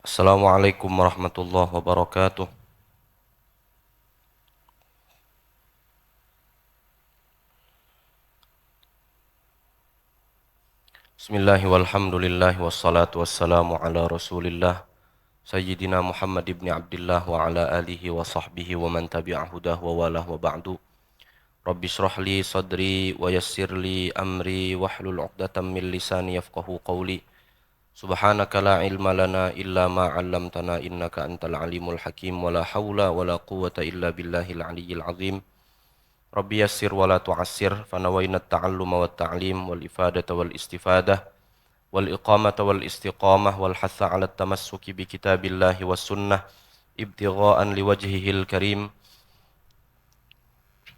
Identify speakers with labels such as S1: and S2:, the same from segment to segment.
S1: Assalamualaikum warahmatullahi wabarakatuh. Bismillahi walhamdulillahi wassalatu wassalamu ala rasulillah Sayyidina Muhammad ibn Abdullah wa ala alihi wa sahbihi wa man tabi'ah hudah wa walah wa ba'du. Rabbi shrah li sadri wa yassir li amri wahlul 'uqdatam min lisani yafqahu qawli. Subhanaka la ilma lana illa ma 'allamtana innaka antal alimul hakim wa la haula wa la quwwata illa billahil aliyyil azim. Rabbi yassir wa la tu'assir fanawayna at-ta'alluma wat ta'lim wal ifadata wal istifadah wal iqamata wal istiqamah wal hatha 'ala at-tamassuki bi kitabillahi was sunnah ibtigha'an liwajhihil karim.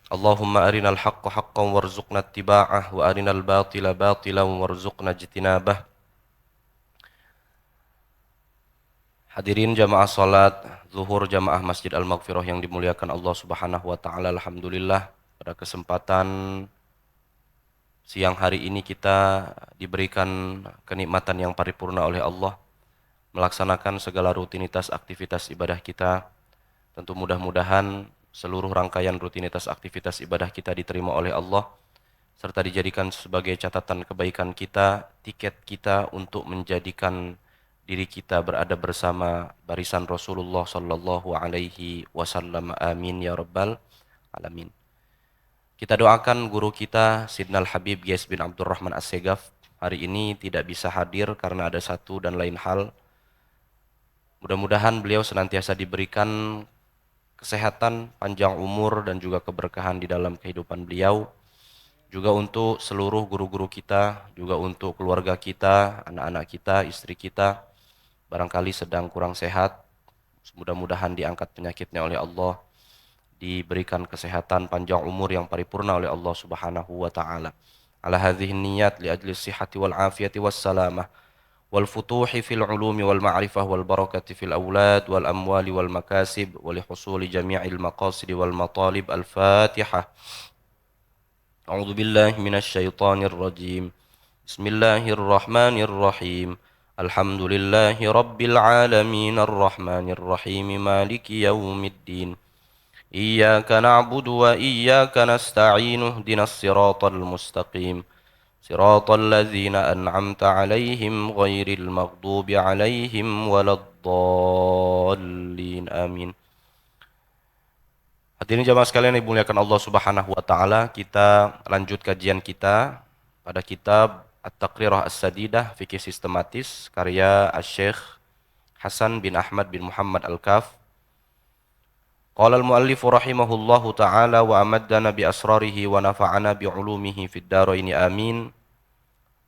S1: Allahumma arinal haqqa haqqan warzuqna ittiba'ah wa arinal batila batilan warzuqna ijtinabah. Hadirin jamaah salat zuhur jamaah Masjid Al-Maghfirah yang dimuliakan Allah Subhanahu wa taala, alhamdulillah pada kesempatan siang hari ini kita diberikan kenikmatan yang paripurna oleh Allah melaksanakan segala rutinitas aktivitas ibadah kita. Tentu mudah-mudahan seluruh rangkaian rutinitas aktivitas ibadah kita diterima oleh Allah serta dijadikan sebagai catatan kebaikan kita, tiket kita untuk menjadikan diri kita berada bersama barisan Rasulullah sallallahu alaihi wasallam. Amin ya rabbal alamin. Kita doakan guru kita Sidnal Habib Ghais bin Abdurrahman As-Segaf hari ini tidak bisa hadir karena ada satu dan lain hal. Mudah-mudahan beliau senantiasa diberikan kesehatan, panjang umur dan juga keberkahan di dalam kehidupan beliau. Juga untuk seluruh guru-guru kita, juga untuk keluarga kita, anak-anak kita, istri kita, barangkali sedang kurang sehat, mudah-mudahan diangkat penyakitnya oleh Allah, diberikan kesehatan panjang umur yang paripurna oleh Allah Subhanahu wa taala. Ala hadhihi niyat li ajli sihhati wal afiyati was salamah wal futuhi fil ulumi wal ma'rifah wal barakati fil aulad wal amwali wal makasib wa li husuli jami'il maqasid wal matalib. Al-Fatihah. A'udzu billahi minasy syaithanir rajim. Bismillahirrahmanirrahim. Alhamdulillahi rabbil alamin arrahmanir rahim maliki yaumiddin. Iyyaka na'budu wa iyyaka nasta'in ihdinas siratal mustaqim. Siratal ladzina an'amta 'alaihim ghairil maghdubi 'alaihim waladdallin. Amin. Hadirin jamaah sekalian yang dimuliakan Allah Subhanahu wa taala, kita lanjut kajian kita pada kitab At-Taqrirah As-Sadidah Fikih Sistematis karya Asy-Syaikh Hasan bin Ahmad bin Muhammad Al-Kaf. Qala al-muallif rahimahullahu taala wa amaddana bi asrarihi wa nafa'ana bi ulumihi fid dharain amin.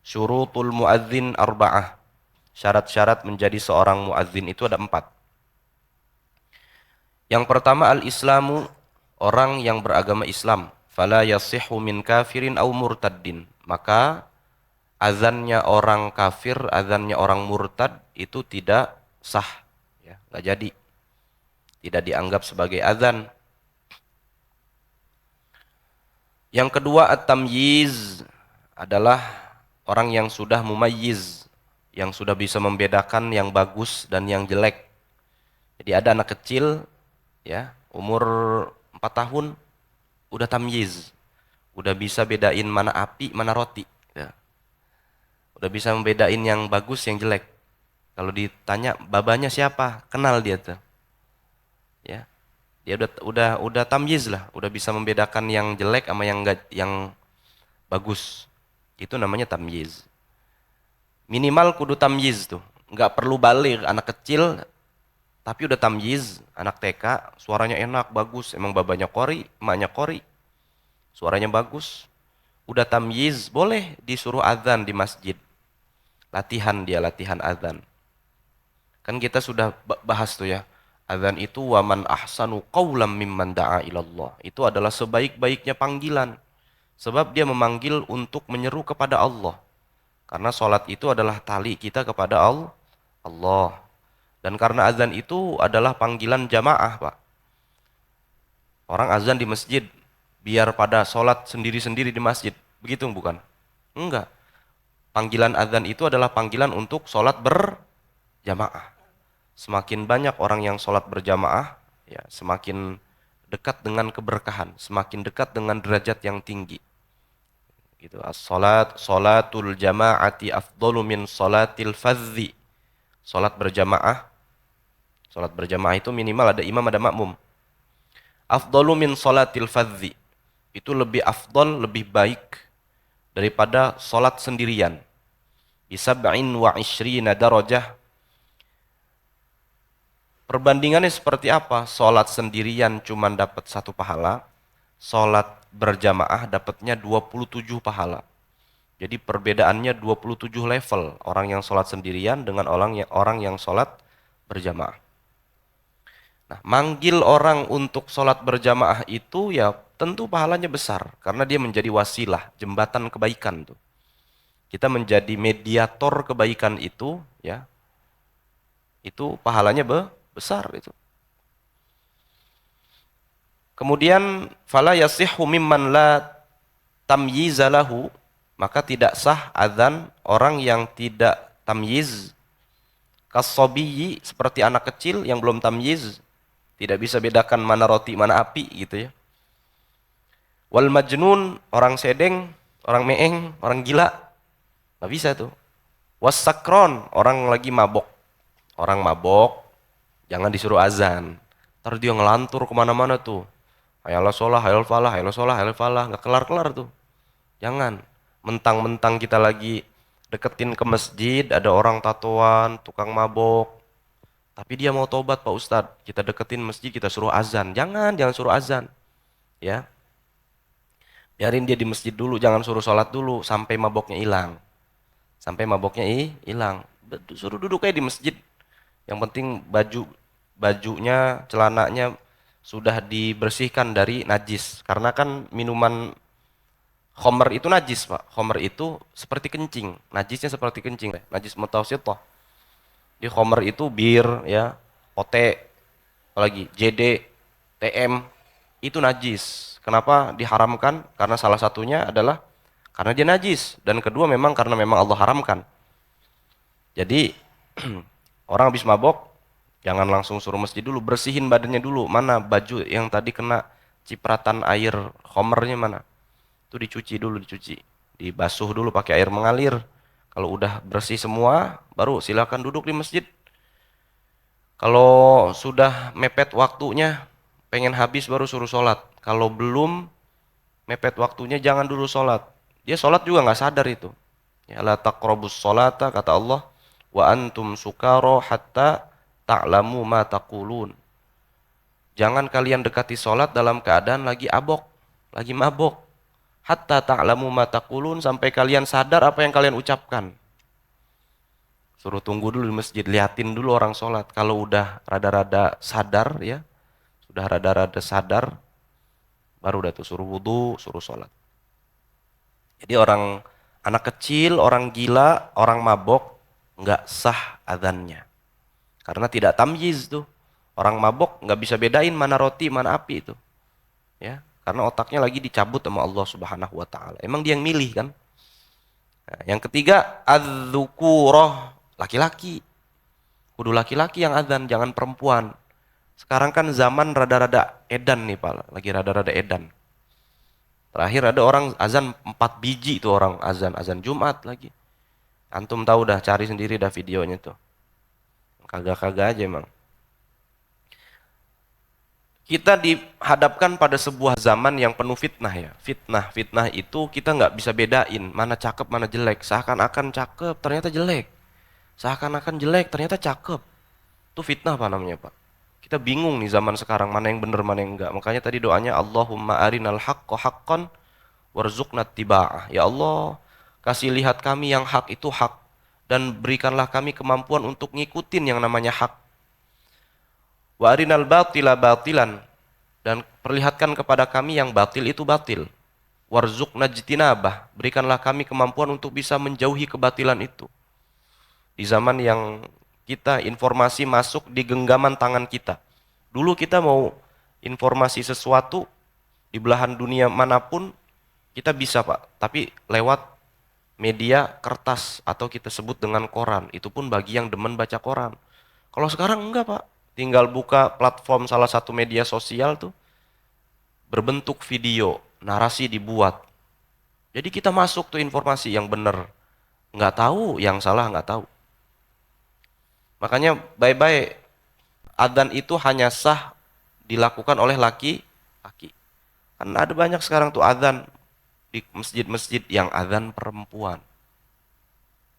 S1: Syurutul muadzin arba'ah. Syarat-syarat menjadi seorang muadzin itu ada 4. Yang pertama al-islamu, orang yang beragama Islam. Fala yasihhu min kafirin au murtaddin. Maka azannya orang kafir, azannya orang murtad itu tidak sah, ya, nggak jadi, tidak dianggap sebagai azan. Yang kedua at-tamyiz, adalah orang yang sudah mumayyiz, yang sudah bisa membedakan yang bagus dan yang jelek. Jadi ada anak kecil, ya, umur 4 tahun udah tamyiz, udah bisa bedain mana api mana roti, ya. Udah bisa membedain yang bagus yang jelek. Kalau ditanya babanya siapa, kenal dia tuh, ya. Dia udah tamyiz lah, udah bisa membedakan yang jelek sama yang bagus. Itu namanya tamyiz. Minimal kudu tamyiz tuh, nggak perlu baligh, anak kecil tapi udah tamyiz, anak TK, suaranya enak, bagus, emang babanya qori, emaknya qori, suaranya bagus, udah tamyiz, boleh disuruh azan di masjid. Latihan dia, latihan azan. Kan kita sudah bahas tuh ya, azan itu waman ahsanu qawlam mimman da'a ilallah. Itu adalah sebaik-baiknya panggilan. Sebab dia memanggil untuk menyeru kepada Allah. Karena sholat itu adalah tali kita kepada Allah. Dan karena azan itu adalah panggilan jamaah, Pak. Orang azan di masjid, biar pada sholat sendiri-sendiri di masjid. Begitu bukan? Enggak. Panggilan azan itu adalah panggilan untuk sholat berjamaah. semakin banyak orang yang sholat berjamaah, ya, semakin dekat dengan keberkahan, semakin dekat dengan derajat yang tinggi. Gitu. Salatul jama'ati afdalu min salatil fadzi. Salat berjamaah itu minimal ada imam, ada makmum. Afdalu min salatil fadzi. Itu lebih afdal, lebih baik daripada salat sendirian. Bisab'in wa ishrina darajah. Perbandingannya seperti apa? Salat sendirian cuma dapat 1 pahala, salat berjamaah dapatnya 27 pahala. Jadi perbedaannya 27 level orang yang sholat sendirian dengan orang yang sholat berjamaah. Nah, manggil orang untuk sholat berjamaah itu ya tentu pahalanya besar karena dia menjadi wasilah, jembatan kebaikan tuh. Kita menjadi mediator kebaikan itu, ya, itu pahalanya besar itu. Kemudian fala yasihhu mimman la tamyiza lahu, maka tidak sah azan orang yang tidak tamyiz, kasobiyyi, seperti anak kecil yang belum tamyiz, tidak bisa bedakan mana roti mana api gitu ya. Wal majnun, orang sedeng, orang meeng, orang gila, nggak bisa tuh. Was sakron, orang lagi mabok, orang mabok jangan disuruh azan, ntar dia ngelantur kemana-mana tuh, hayalah sholah, hayal falah, hayal sholah, hayal falah, nggak kelar-kelar tuh. Jangan. Mentang-mentang kita lagi deketin ke masjid, ada orang tatoan, tukang mabok, tapi dia mau tobat Pak Ustadz, kita deketin masjid, kita suruh azan. Jangan suruh azan. Ya, biarin dia di masjid dulu, jangan suruh sholat dulu, sampai maboknya hilang. Sampai maboknya hilang. Suruh duduk aja di masjid. Yang penting bajunya, celananya sudah dibersihkan dari najis. Karena kan minuman khomer itu najis, Pak. Khomer itu seperti kencing. Najisnya seperti kencing. Najis mutawassithah. Di khomer itu bir, ya, OT, apalagi JD, TM, itu najis. Kenapa diharamkan? Karena salah satunya adalah karena dia najis. Dan kedua memang karena memang Allah haramkan. Jadi orang habis mabok, jangan langsung suruh masjid dulu. Bersihin badannya dulu. Mana baju yang tadi kena cipratan air khomernya mana? Itu dicuci dulu, dibasuh dulu pakai air mengalir. Kalau udah bersih semua, baru silakan duduk di masjid. Kalau sudah mepet waktunya, pengen habis baru suruh sholat. Kalau belum mepet waktunya, jangan dulu sholat. Dia sholat juga nggak sadar itu. Ya, la taqrabus sholata, kata Allah, wa antum sukaro hatta ta'lamu ma taqulun. Jangan kalian dekati sholat dalam keadaan lagi abok, lagi mabok. Hatta ta'lamu ma taqulun, sampai kalian sadar apa yang kalian ucapkan. Suruh tunggu dulu di masjid, liatin dulu orang sholat. Kalau udah rada-rada sadar, ya, sudah rada-rada sadar, baru udah tuh suruh wudu, suruh sholat. Jadi anak kecil, orang gila, orang mabok, nggak sah adzannya. Karena tidak tamyiz tuh. Orang mabok nggak bisa bedain mana roti, mana api itu. Ya, karena otaknya lagi dicabut sama Allah Subhanahu wa taala. Emang dia yang milih kan? Nah, yang ketiga, adzukurah, laki-laki. Kudu laki-laki yang adzan, jangan perempuan. Sekarang kan zaman rada-rada edan nih, Pak. Lagi rada-rada edan. Terakhir ada orang azan 4 biji tuh, orang azan Jumat lagi. Antum tahu dah, cari sendiri dah videonya tuh. Kagak-kagak aja emang. Kita dihadapkan pada sebuah zaman yang penuh fitnah ya. Fitnah itu kita nggak bisa bedain mana cakep mana jelek. Seakan-akan cakep ternyata jelek. Seakan-akan jelek ternyata cakep. Itu fitnah apa namanya, Pak? Kita bingung nih zaman sekarang mana yang benar mana yang enggak. Makanya tadi doanya Allahumma arinal haqqa haqqan warzuqna tiba'ah. Ya Allah, kasih lihat kami yang hak itu hak dan berikanlah kami kemampuan untuk ngikutin yang namanya hak. Wa arinal batila batilan, dan perlihatkan kepada kami yang batil itu batil. Warzuqna jtinabah, berikanlah kami kemampuan untuk bisa menjauhi kebatilan itu. Di zaman yang kita informasi masuk di genggaman tangan kita. Dulu kita mau informasi sesuatu di belahan dunia manapun kita bisa, Pak, tapi lewat media kertas atau kita sebut dengan koran. Itu pun bagi yang demen baca koran. Kalau sekarang enggak, Pak. Tinggal buka platform salah satu media sosial tuh, berbentuk video, narasi dibuat. Jadi kita masuk tuh informasi yang benar. Nggak tahu, yang salah nggak tahu. Makanya baik-baik, adzan itu hanya sah dilakukan oleh laki-laki. Kan ada banyak sekarang tuh adzan di masjid-masjid yang adzan perempuan.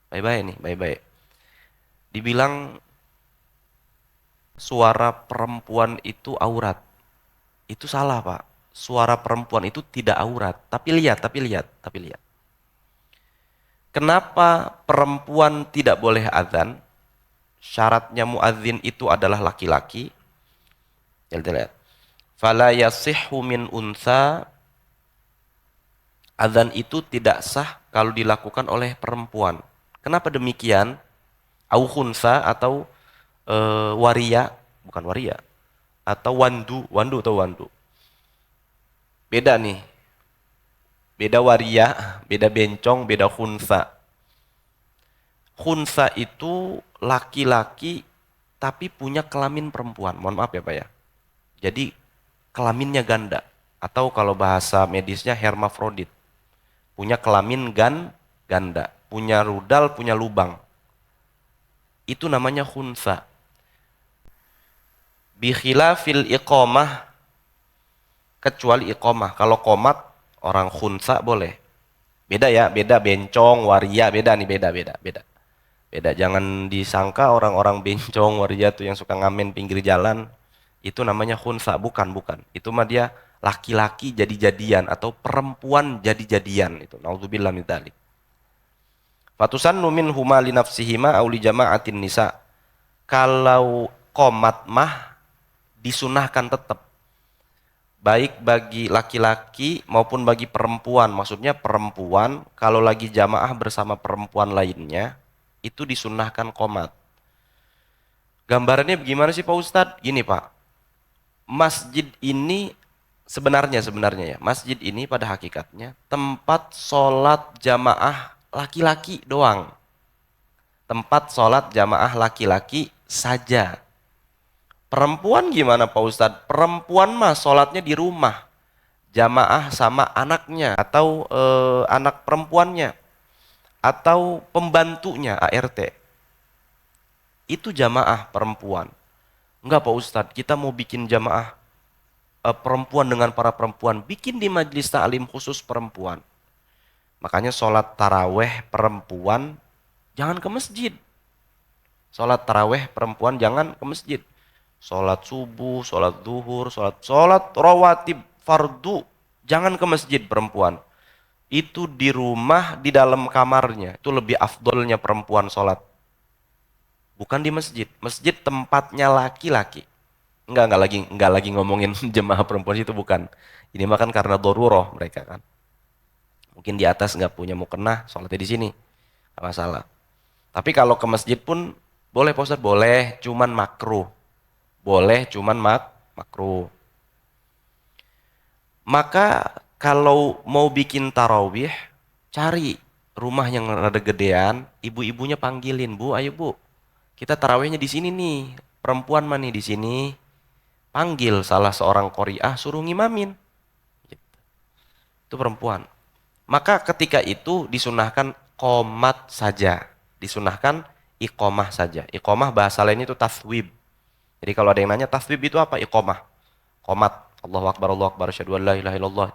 S1: Baik-baik nih, baik-baik. Dibilang suara perempuan itu aurat. Itu salah, Pak. Suara perempuan itu tidak aurat. Tapi lihat. Kenapa perempuan tidak boleh adzan? Syaratnya muadzin itu adalah laki-laki. Lihat. Fala yasihhu min unsa. Adzan itu tidak sah kalau dilakukan oleh perempuan. Kenapa demikian? Au khunsa atau waria, bukan waria, atau wandu atau wandu. Beda nih. Beda waria, beda bencong, beda khunsa. Khunsa itu laki-laki tapi punya kelamin perempuan. Mohon maaf ya Pak ya. Jadi kelaminnya ganda. Atau kalau bahasa medisnya hermafrodit. Punya kelamin ganda. Punya rudal, punya lubang. Itu namanya khunsa. Bikhilafil iqamah, kecuali iqamah. Kalau qomat orang khunsa boleh. Beda ya, beda bencong, waria, beda nih, beda. Beda, jangan disangka orang-orang bencong, waria tuh yang suka ngamen pinggir jalan, itu namanya khunsa, bukan. Itu mah dia laki-laki jadi-jadian atau perempuan jadi-jadian itu. Nauzubillah min dzalik. Fatusannu minhuma li nafsihima aw li jama'atin nisa. Kalau qomat mah disunahkan tetap, baik bagi laki-laki maupun bagi perempuan. Maksudnya perempuan kalau lagi jamaah bersama perempuan lainnya itu disunahkan qomat. Gambarannya bagaimana sih Pak Ustadz? Gini Pak, masjid ini sebenarnya ya, masjid ini pada hakikatnya tempat sholat jamaah laki-laki doang. Tempat sholat jamaah laki-laki saja. Perempuan gimana Pak Ustadz? Perempuan mah sholatnya di rumah. Jamaah sama anaknya atau anak perempuannya atau pembantunya ART. Itu jamaah perempuan. Enggak Pak Ustadz, kita mau bikin jamaah perempuan dengan para perempuan. Bikin di majelis ta'lim khusus perempuan. Makanya sholat taraweh perempuan jangan ke masjid. Sholat taraweh perempuan jangan ke masjid. Sholat subuh, sholat duhur, sholat rawatib fardu, jangan ke masjid perempuan. Itu di rumah, di dalam kamarnya. Itu lebih afdolnya perempuan sholat. Bukan di masjid. Masjid tempatnya laki-laki. Enggak lagi ngomongin jemaah perempuan itu, bukan. Ini mah kan karena daruroh mereka kan. Mungkin di atas nggak punya mukena, sholatnya di sini. Nggak masalah. Tapi kalau ke masjid pun boleh Pak Ustadz, boleh, cuman makruh. Boleh cuman makruh. Maka kalau mau bikin tarawih, cari rumah yang rada gedean, ibu-ibunya panggilin, Bu, ayo Bu, kita tarawihnya di sini nih, perempuan mah nih di sini, panggil salah seorang qori'ah suruh ngimamin. Gitu. Itu perempuan. Maka ketika itu disunahkan qomat saja, disunahkan iqomah saja. Iqomah bahasa lainnya itu taswib. Jadi kalau ada yang nanya taswib itu apa? Iqomah. Qomat. Allahu Akbar, asyhadu an la ilaha illallah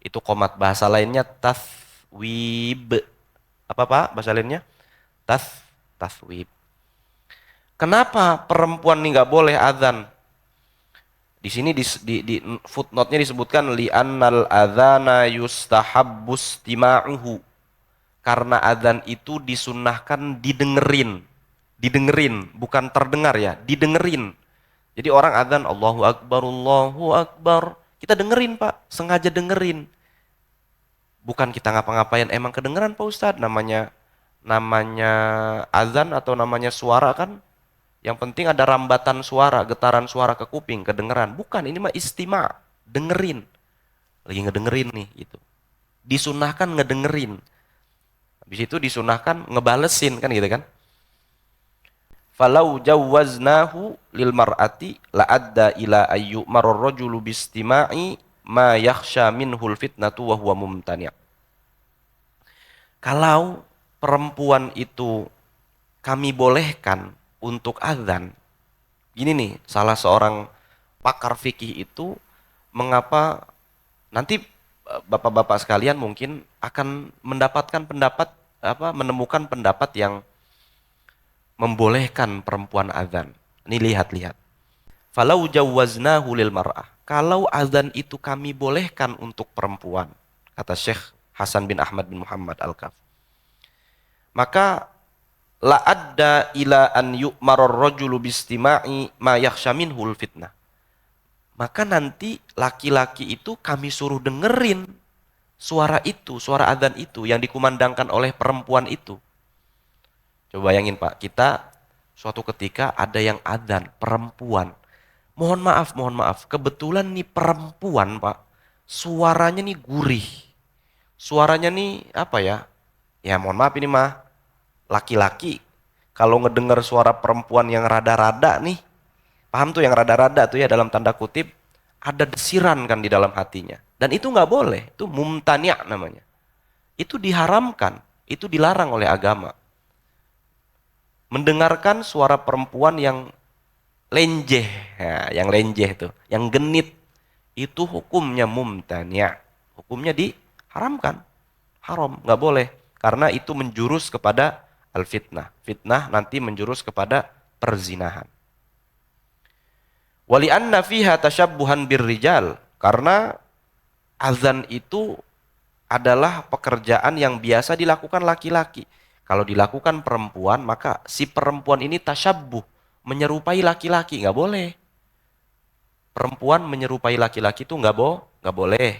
S1: itu qomat. Bahasa lainnya taswib. Apa Pak bahasa lainnya? Taswib. Kenapa perempuan ini nggak boleh azan? Di sini di footnote-nya disebutkan li'annal adzana yustahabbus tima'uhu. Karena azan itu disunnahkan didengerin, bukan terdengar ya, didengerin. Jadi orang azan Allahu Akbar, kita dengerin Pak, sengaja dengerin. Bukan kita ngapa-ngapain, emang kedengeran Pak Ustadz, namanya azan atau namanya suara kan. Yang penting ada rambatan suara, getaran suara ke kuping, kedengeran. Bukan, ini mah istima, dengerin. Lagi ngedengerin nih gitu. Disunahkan ngedengerin. Habis itu disunahkan ngebalesin kan gitu kan. falau jawwaznahu lil mar'ati la adda ila ayyu marar rajulu bistima'i ma yakhsha minhul fitnatu wa huwa mumtani'. Kalau perempuan itu kami bolehkan untuk azan, gini nih, salah seorang pakar fikih itu mengapa nanti bapak-bapak sekalian mungkin akan mendapatkan pendapat menemukan pendapat yang membolehkan perempuan azan. Ini lihat-lihat. Falau jawwaznahu lil mar'ah. Kalau azan itu kami bolehkan untuk perempuan, kata Syekh Hasan bin Ahmad bin Muhammad Al-Kaf. Maka la adda ila an yu'marar rajulu bistima'i ma yakhsha minhul fitnah. Maka nanti laki-laki itu kami suruh dengerin suara itu, suara azan itu yang dikumandangkan oleh perempuan itu. Coba bayangin Pak, kita suatu ketika ada yang azan perempuan. Mohon maaf, kebetulan nih perempuan Pak, suaranya nih gurih. Suaranya nih apa ya? Ya mohon maaf ini mah laki-laki. Kalau ngedengar suara perempuan yang rada-rada nih, paham tuh yang rada-rada tuh ya dalam tanda kutip, ada desiran kan di dalam hatinya. Dan itu nggak boleh, itu mumtani' namanya. Itu diharamkan, itu dilarang oleh agama. Mendengarkan suara perempuan yang lenjeh, ya, yang lenjeh tuh, yang genit, itu hukumnya mumtani'. Hukumnya diharamkan, haram, nggak boleh. Karena itu menjurus kepada al-fitnah. Fitnah nanti menjurus kepada perzinahan. Wali anna fiha tasyabbuhan birrijal, karena azan itu adalah pekerjaan yang biasa dilakukan laki-laki. Kalau dilakukan perempuan, maka si perempuan ini tasyabbuh, menyerupai laki-laki, nggak boleh. Perempuan menyerupai laki-laki itu nggak boleh.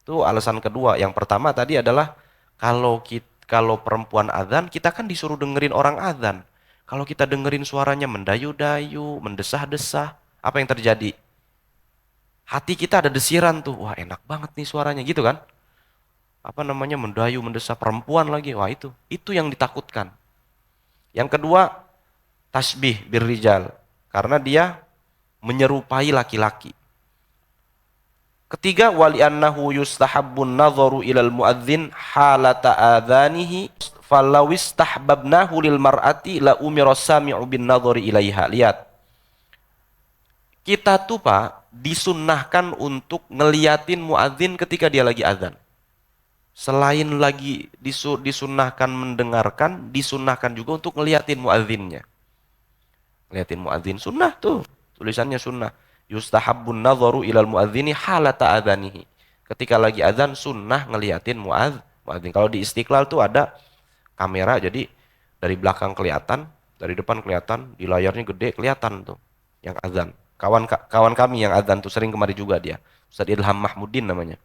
S1: Itu alasan kedua. Yang pertama tadi adalah kalau perempuan azan, kita kan disuruh dengerin orang azan. Kalau kita dengerin suaranya mendayu-dayu, mendesah-desah, apa yang terjadi? Hati kita ada desiran tuh, wah enak banget nih suaranya gitu kan? Apa namanya mendayu, mendesah perempuan lagi, wah itu yang ditakutkan. Yang kedua, tasbih birrijal, karena dia menyerupai laki-laki. Ketiga, wali annahu yustahabbun nadharu ilal muadzin halata adzanihi falau istahbabnahu lil mar'ati la umira sami'u bin nadhari ilaiha. Lihat. Kita tuh Pak disunnahkan untuk ngeliatin muadzin ketika dia lagi azan. Selain lagi disunnahkan mendengarkan, disunnahkan juga untuk ngeliatin muadzinnya. Ngeliatin muadzin sunnah tuh, tulisannya sunnah. Yustahabbun nadharu ilal muadzini halata adzanihi. Ketika lagi azan sunnah ngeliatin muadzin. Kalau di Istiqlal tuh ada kamera, jadi dari belakang kelihatan, dari depan kelihatan, di layarnya gede kelihatan tuh yang azan. Kawan kami yang azan tuh sering kemari juga dia. Ustaz Ilham Mahmudin namanya.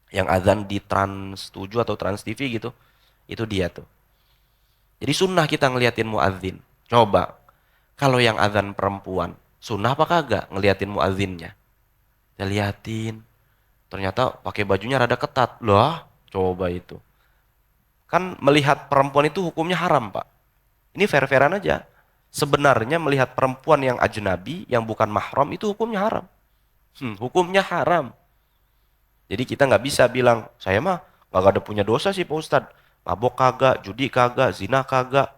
S1: Yang azan di Trans 7 atau Trans TV gitu. Itu dia tuh. Jadi sunnah kita ngeliatin muadzin. Coba kalau yang azan perempuan, sunnah apa kagak ngeliatin muadzinnya? Kita liatin. Ternyata pakai bajunya rada ketat. Loh, coba itu. Kan melihat perempuan itu hukumnya haram, Pak. Ini fair-fairan aja. Sebenarnya melihat perempuan yang ajnabi, yang bukan mahram, itu hukumnya haram. Hukumnya haram. Jadi kita nggak bisa bilang, saya mah nggak ada punya dosa sih Pak Ustadz. Mabok kagak, judi kagak, zina kagak.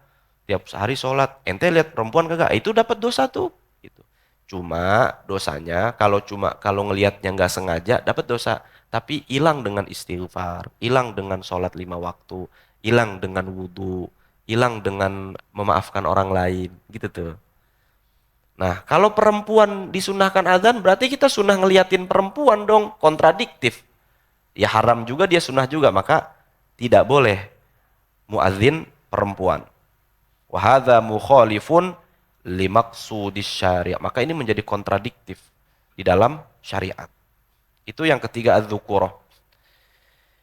S1: Tiap hari sholat, ente lihat perempuan kagak, itu dapat dosa tuh. Gitu. Cuma dosanya kalau ngelihatnya nggak sengaja dapat dosa. Tapi hilang dengan istighfar, hilang dengan sholat 5 waktu, hilang dengan wudhu, hilang dengan memaafkan orang lain, gitu tuh. Nah, kalau perempuan disunahkan azan, berarti kita sunnah ngeliatin perempuan dong, kontradiktif. Ya haram juga, dia sunnah juga, maka tidak boleh muadzin perempuan. Wa hadza mukhalifun limaqsudis syari'. Maka ini menjadi kontradiktif di dalam syariat. Itu yang ketiga adz-dzukurah.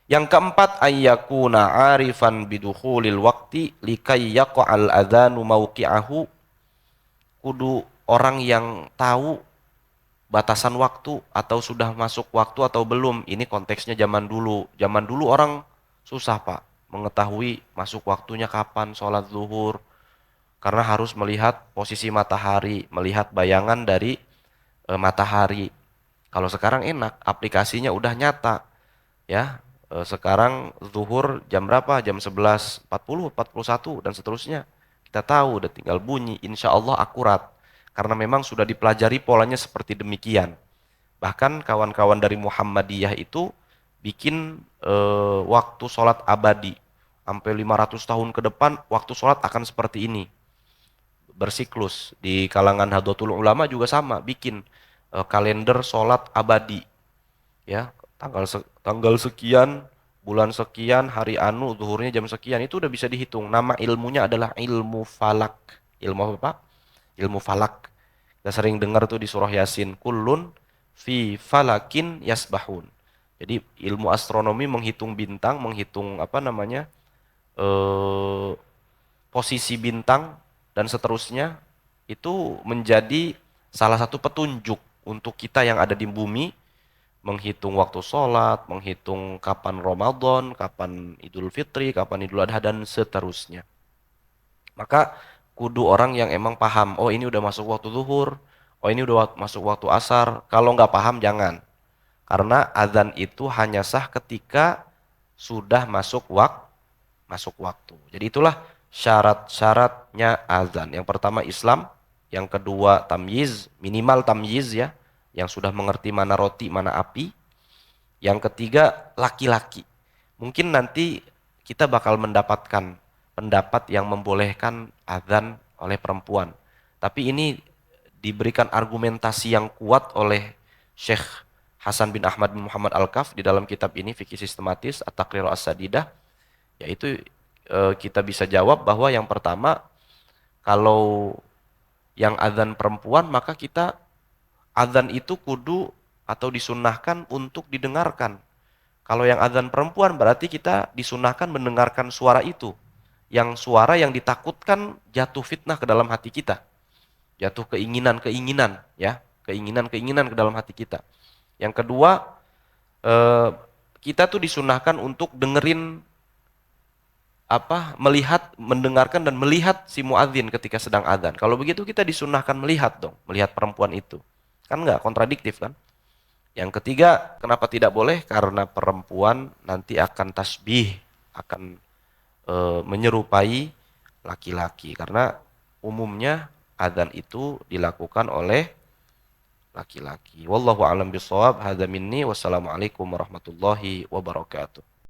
S1: Yang keempat ayyakuna arifan bidukhulil waqti likai yaqa'al adzanu mauqi'ahu. Kudu orang yang tahu batasan waktu atau sudah masuk waktu atau belum. Ini konteksnya zaman dulu. Zaman dulu orang susah Pak mengetahui masuk waktunya kapan sholat zuhur, karena harus melihat posisi matahari, melihat bayangan dari matahari. Kalau sekarang enak, aplikasinya udah nyata, ya. Sekarang zuhur jam berapa? Jam 11.40, 41 dan seterusnya. Kita tahu, udah tinggal bunyi, insya Allah akurat. Karena memang sudah dipelajari polanya seperti demikian. Bahkan kawan-kawan dari Muhammadiyah itu bikin waktu sholat abadi. Sampai 500 tahun ke depan, waktu sholat akan seperti ini. Bersiklus. Di kalangan Nahdlatul Ulama juga sama, bikin kalender sholat abadi. Ya, tanggal sekian, bulan sekian, hari anu, zuhurnya jam sekian, itu udah bisa dihitung. Nama ilmunya adalah ilmu falak. Ilmu apa? Ilmu falak. Kita sering dengar tuh di surah Yasin, kullun fi falakin yasbahun. Jadi ilmu astronomi menghitung bintang, menghitung apa namanya eh, posisi bintang dan seterusnya, itu menjadi salah satu petunjuk untuk kita yang ada di bumi, menghitung waktu sholat, menghitung kapan Ramadan, kapan Idul Fitri, kapan Idul Adha dan seterusnya. Maka kudu orang yang emang paham, oh ini udah masuk waktu zuhur, oh ini udah masuk waktu asar. Kalau nggak paham jangan. Karena azan itu hanya sah ketika sudah masuk waktu. Jadi itulah syarat-syaratnya azan. Yang pertama Islam, yang kedua tamyiz, minimal tamyiz ya, yang sudah mengerti mana roti, mana api. Yang ketiga laki-laki. Mungkin nanti kita bakal mendapatkan pendapat yang membolehkan azan oleh perempuan. Tapi ini diberikan argumentasi yang kuat oleh Syekh Hasan bin Ahmad bin Muhammad Al-Kaf di dalam kitab ini Fikih Sistematis At-Taqrir As-Sadidah, yaitu kita bisa jawab bahwa yang pertama, kalau yang azan perempuan maka kita azan itu kudu atau disunnahkan untuk didengarkan. Kalau yang azan perempuan berarti kita disunahkan mendengarkan suara itu. Yang suara yang ditakutkan jatuh fitnah ke dalam hati kita. Jatuh keinginan-keinginan ya, keinginan-keinginan ke dalam hati kita. Yang kedua, kita tuh disunahkan untuk dengerin melihat, mendengarkan dan melihat si muadzin ketika sedang azan. Kalau begitu kita disunahkan melihat dong, melihat perempuan itu. Kan nggak kontradiktif kan? Yang ketiga, kenapa tidak boleh? Karena perempuan nanti akan tasbih, akan menyerupai laki-laki. Karena umumnya adzan itu dilakukan oleh laki-laki. Wallahu a'lam bishawab. Hadza minni. Wassalamualaikum warahmatullahi wabarakatuh.